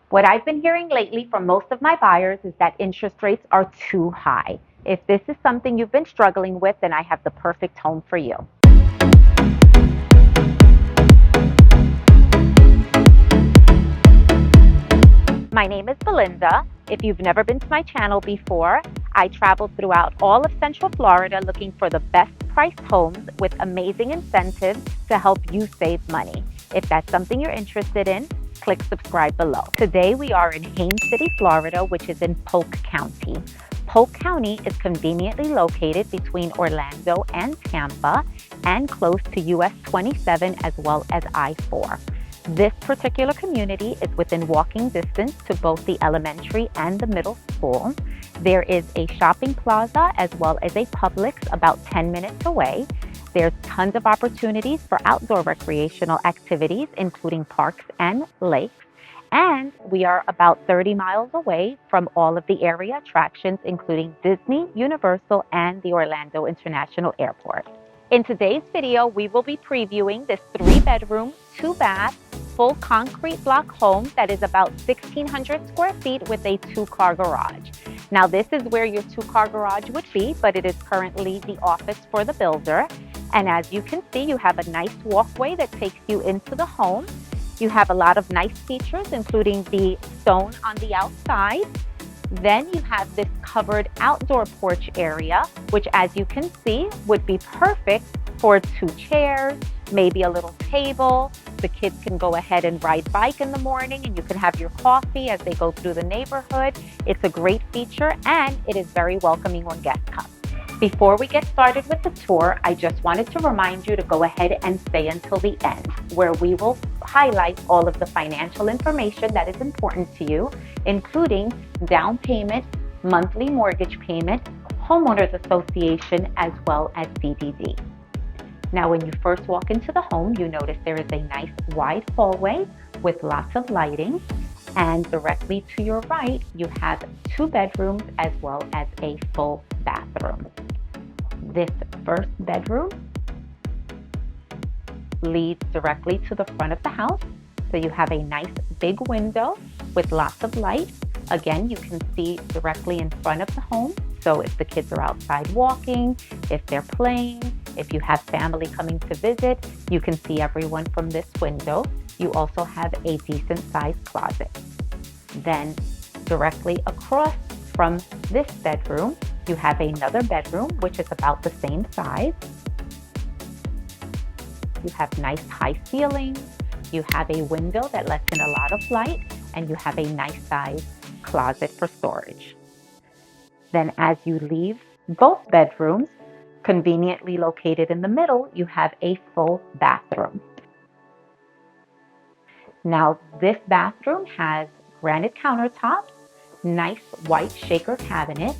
What I've been hearing lately from most of my buyers is that interest rates are too high. If this is something you've been struggling with, then I have the perfect home for you. My name is Belinda. If you've never been to my channel before, I traveled throughout all of Central Florida looking for the best priced homes with amazing incentives to help you save money. If that's something you're interested in, click subscribe below. Today we are in Haines City, Florida, which is in Polk County. Polk County is conveniently located between Orlando and Tampa and close to US 27 as well as I-4. This particular community is within walking distance to both the elementary and the middle school. There is a shopping plaza as well as a Publix about 10 minutes away. There's tons of opportunities for outdoor recreational activities, including parks and lakes. And we are about 30 miles away from all of the area attractions, including Disney, Universal, and the Orlando International Airport. In today's video, we will be previewing this 3-bedroom, 2-bath, full concrete block home that is about 1,600 square feet with a 2-car garage. Now, this is where your 2-car garage would be, but it is currently the office for the builder. And as you can see, you have a nice walkway that takes you into the home. You have a lot of nice features, including the stone on the outside. Then you have this covered outdoor porch area, which, as you can see, would be perfect for 2 chairs, maybe a little table. The kids can go ahead and ride bike in the morning, and you can have your coffee as they go through the neighborhood. It's a great feature, and it is very welcoming when guests come. Before we get started with the tour, I just wanted to remind you to go ahead and stay until the end, where we will highlight all of the financial information that is important to you, including down payment, monthly mortgage payment, homeowners association, as well as CDD. Now, when you first walk into the home, you notice there is a nice wide hallway with lots of lighting. And directly to your right, you have 2 bedrooms as well as a full bathroom. This first bedroom leads directly to the front of the house. So you have a nice big window with lots of light. Again, you can see directly in front of the home. So if the kids are outside walking, if they're playing, if you have family coming to visit, you can see everyone from this window. You also have a decent sized closet. Then directly across from this bedroom, you have another bedroom, which is about the same size. You have nice high ceilings. You have a window that lets in a lot of light, and you have a nice sized closet for storage. Then as you leave both bedrooms, conveniently located in the middle, you have a full bathroom. Now, this bathroom has granite countertops, nice white shaker cabinet.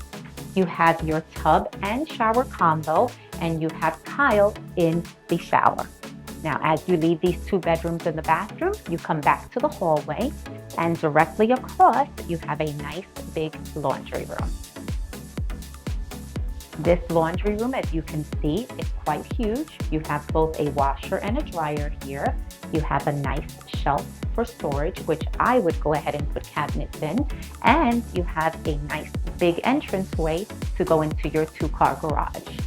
You have your tub and shower combo, and you have tile in the shower. Now, as you leave these 2 bedrooms in the bathroom, you come back to the hallway, and directly across, you have a nice big laundry room. This laundry room, as you can see, is quite huge. You have both a washer and a dryer here. You have a nice shelf for storage, which I would go ahead and put cabinets in. And you have a nice big entranceway to go into your 2-car garage.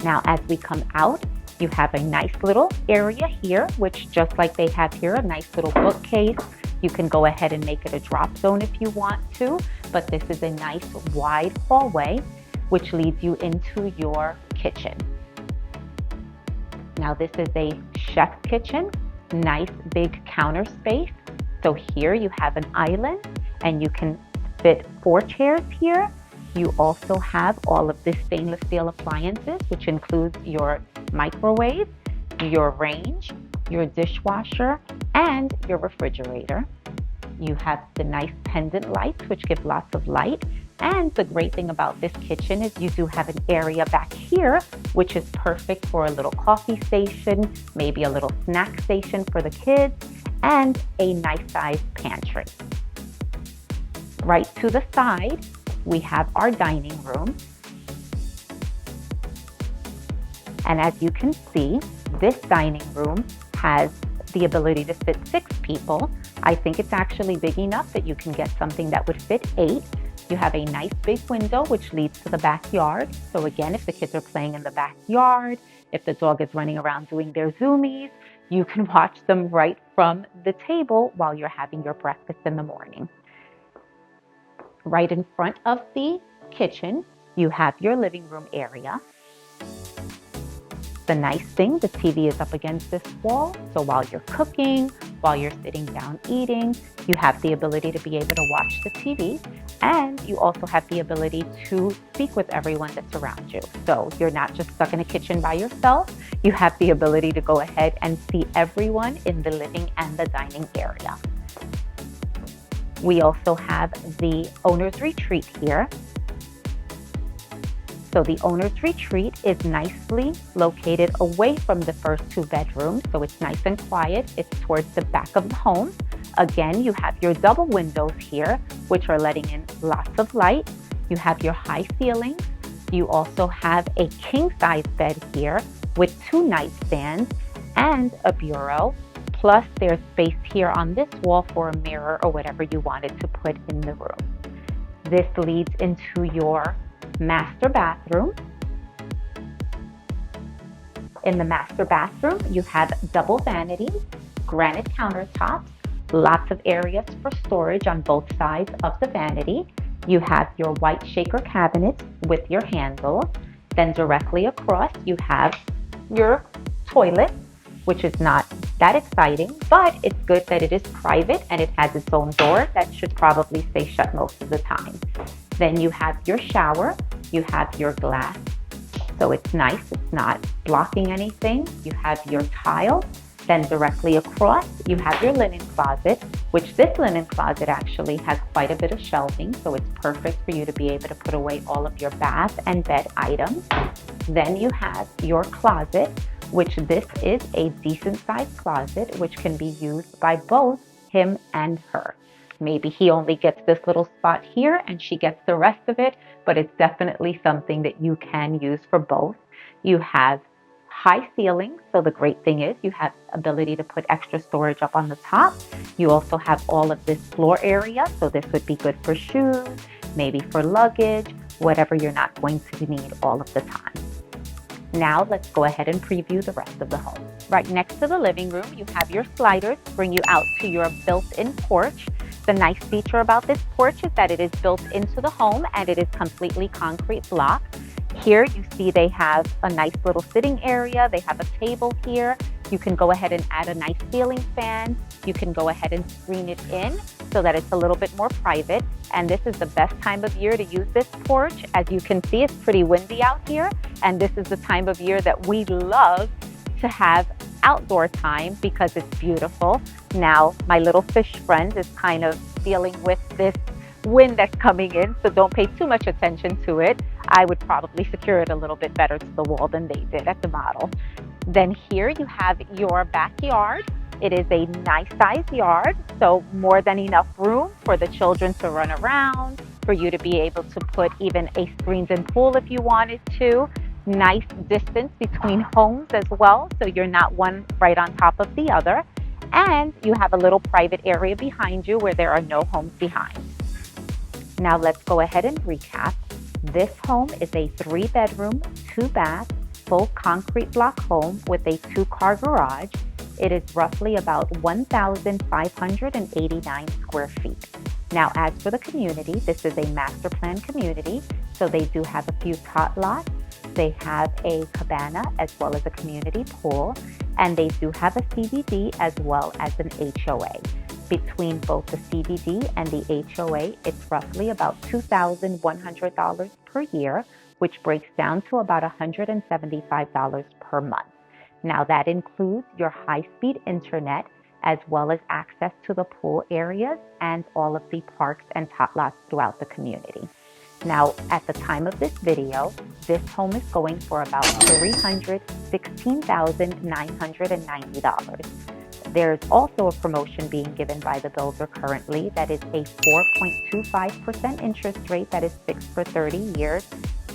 Now, as we come out, you have a nice little area here, which just like they have here, a nice little bookcase. You can go ahead and make it a drop zone if you want to, but this is a nice wide hallway, which leads you into your kitchen. Now, this is a chef's kitchen, nice big counter space. So here you have an island, and you can fit 4 chairs here. You also have all of the stainless steel appliances, which includes your microwave, your range, your dishwasher, and your refrigerator. You have the nice pendant lights, which give lots of light. And the great thing about this kitchen is you do have an area back here, which is perfect for a little coffee station, maybe a little snack station for the kids, and a nice sized pantry. Right to the side, we have our dining room. And as you can see, this dining room has the ability to fit 6 people. I think it's actually big enough that you can get something that would fit 8. You have a nice big window which leads to the backyard. So again, if the kids are playing in the backyard, if the dog is running around doing their zoomies, you can watch them right from the table while you're having your breakfast in the morning. Right in front of the kitchen, you have your living room area. The nice thing, the TV is up against this wall, so while you're cooking, while you're sitting down eating, you have the ability to be able to watch the TV, and you also have the ability to speak with everyone that's around you. So you're not just stuck in a kitchen by yourself, you have the ability to go ahead and see everyone in the living and the dining area. We also have the owner's retreat here. So the owner's retreat is nicely located away from the first 2 bedrooms. So it's nice and quiet. It's towards the back of the home. Again, you have your double windows here, which are letting in lots of light. You have your high ceilings. You also have a king-size bed here with 2 nightstands and a bureau. Plus there's space here on this wall for a mirror or whatever you wanted to put in the room. This leads into your master bathroom. In the master bathroom, you have double vanities, granite countertops, lots of areas for storage on both sides of the vanity. You have your white shaker cabinets with your handles. Then directly across, you have your toilet, which is not that exciting, but it's good that it is private and it has its own door that should probably stay shut most of the time. Then you have your shower, you have your glass, so it's nice, it's not blocking anything. You have your tile. Then directly across, you have your linen closet, which this linen closet actually has quite a bit of shelving, so it's perfect for you to be able to put away all of your bath and bed items. Then you have your closet, which this is a decent sized closet, which can be used by both him and her. Maybe he only gets this little spot here and she gets the rest of it, but it's definitely something that you can use for both. You have high ceilings, so the great thing is you have ability to put extra storage up on the top. You also have all of this floor area, so this would be good for shoes, maybe for luggage, whatever you're not going to need all of the time. Now let's go ahead and preview the rest of the home. Right next to the living room, you have your sliders to bring you out to your built-in porch. The nice feature about this porch is that it is built into the home and it is completely concrete block. Here you see they have a nice little sitting area. They have a table here. You can go ahead and add a nice ceiling fan. You can go ahead and screen it in so that it's a little bit more private. And this is the best time of year to use this porch. As you can see, it's pretty windy out here. And this is the time of year that we love to have outdoor time because it's beautiful. Now, my little fish friend is kind of dealing with this wind that's coming in, so don't pay too much attention to it. I would probably secure it a little bit better to the wall than they did at the model. Then here you have your backyard. It is a nice sized yard, so more than enough room for the children to run around, for you to be able to put even a screened-in pool if you wanted to. Nice distance between homes as well, so you're not one right on top of the other. And you have a little private area behind you where there are no homes behind. Now let's go ahead and recap. This home is a 3-bedroom, 2-bath, full concrete block home with a 2-car garage. It is roughly about 1,589 square feet. Now, as for the community, this is a master plan community, so they do have a few tot lots. They have a cabana as well as a community pool, and they do have a CBD as well as an HOA. Between both the CBD and the HOA, it's roughly about $2,100 per year, which breaks down to about $175 per month. Now that includes your high-speed internet as well as access to the pool areas and all of the parks and tot lots throughout the community. Now, at the time of this video, this home is going for about $316,990. There's also a promotion being given by the builder currently that is a 4.25% interest rate that is fixed for 30 years,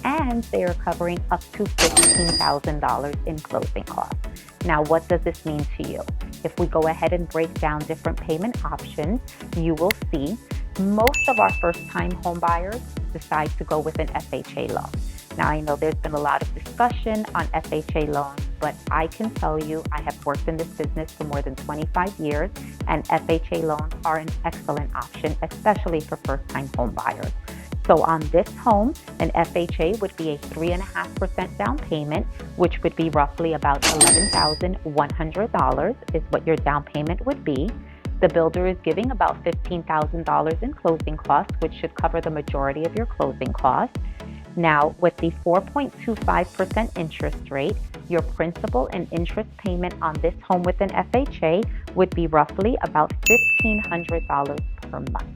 and they are covering up to $15,000 in closing costs. Now, what does this mean to you? If we go ahead and break down different payment options, you will see most of our first-time home buyers decide to go with an FHA loan. Now, I know there's been a lot of discussion on FHA loans, but I can tell you I have worked in this business for more than 25 years, and FHA loans are an excellent option, especially for first-time home buyers. So on this home, an FHA would be a 3.5% down payment, which would be roughly about $11,100 is what your down payment would be. The builder is giving about $15,000 in closing costs, which should cover the majority of your closing costs. Now, with the 4.25% interest rate, your principal and interest payment on this home with an FHA would be roughly about $1,500 per month.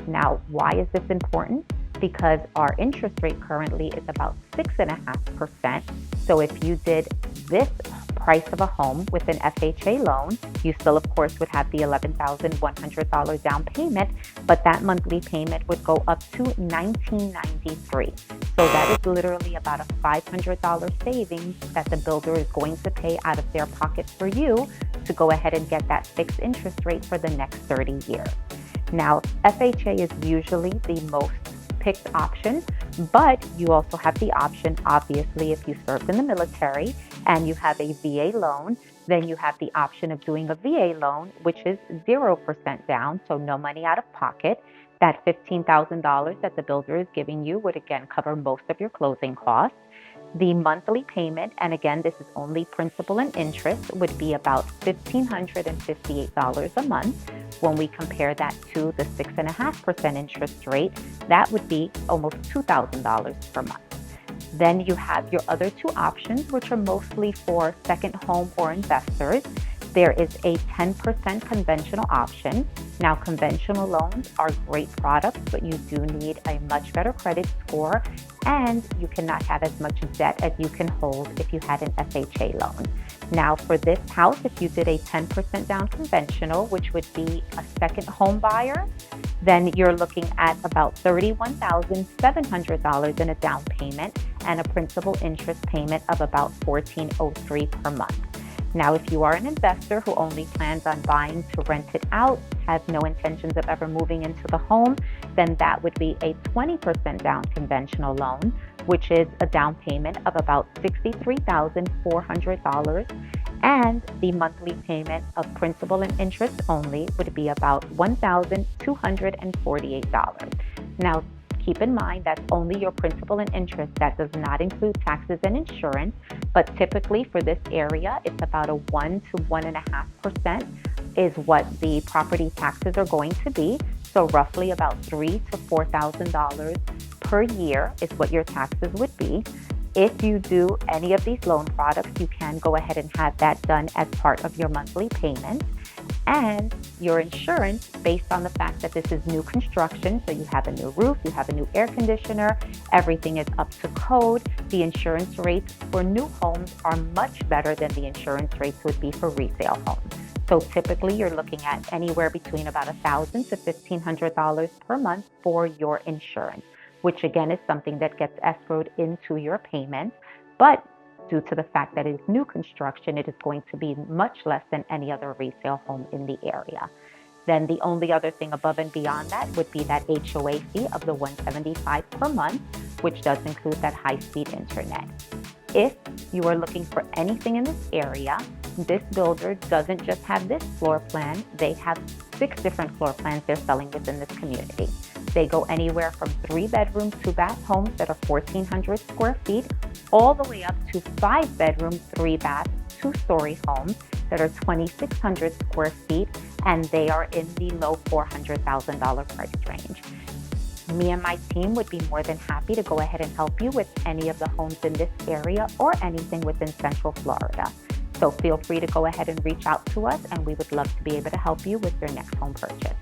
Now, why is this important? Because our interest rate currently is about 6.5%. So if you did this price of a home with an FHA loan, you still, of course, would have the $11,100 down payment, but that monthly payment would go up to $1,993. So that is literally about a $500 savings that the builder is going to pay out of their pocket for you to go ahead and get that fixed interest rate for the next 30 years. Now, FHA is usually the most picked option, but you also have the option, obviously, if you served in the military and you have a VA loan, then you have the option of doing a VA loan, which is 0% down, so no money out of pocket. That $15,000 that the builder is giving you would again cover most of your closing costs. The monthly payment, and again, this is only principal and interest, would be about $1,558 a month. When we compare that to the 6.5% interest rate, that would be almost $2,000 per month. Then you have your other two options, which are mostly for second home or investors. There is a 10% conventional option. Now, conventional loans are great products, but you do need a much better credit score, and you cannot have as much debt as you can hold if you had an FHA loan. Now, for this house, if you did a 10% down conventional, which would be a second home buyer, then you're looking at about $31,700 in a down payment and a principal interest payment of about $1,403 per month. Now, if you are an investor who only plans on buying to rent it out, has no intentions of ever moving into the home, then that would be a 20% down conventional loan, which is a down payment of about $63,400, and the monthly payment of principal and interest only would be about $1,248. Now, keep in mind that's only your principal and interest. That does not include taxes and insurance, but typically for this area, it's about a 1 to 1.5% is what the property taxes are going to be. So roughly about $3,000 to $4,000 per year is what your taxes would be. If you do any of these loan products, you can go ahead and have that done as part of your monthly payment. And your insurance, based on the fact that this is new construction, so you have a new roof, you have a new air conditioner, everything is up to code. The insurance rates for new homes are much better than the insurance rates would be for resale homes. So typically you're looking at anywhere between about $1,000 to $1,500 per month for your insurance, which again is something that gets escrowed into your payment. But due to the fact that it is new construction, it is going to be much less than any other resale home in the area. Then the only other thing above and beyond that would be that HOA fee of the $175 per month, which does include that high-speed internet. If you are looking for anything in this area, this builder doesn't just have this floor plan. They have 6 different floor plans they're selling within this community. They go anywhere from 3-bedroom, 2-bath homes that are 1,400 square feet, all the way up to 5-bedroom, 3-bath, 2-story homes that are 2,600 square feet, and they are in the low $400,000 price range. Me and my team would be more than happy to go ahead and help you with any of the homes in this area or anything within Central Florida. So feel free to go ahead and reach out to us, and we would love to be able to help you with your next home purchase.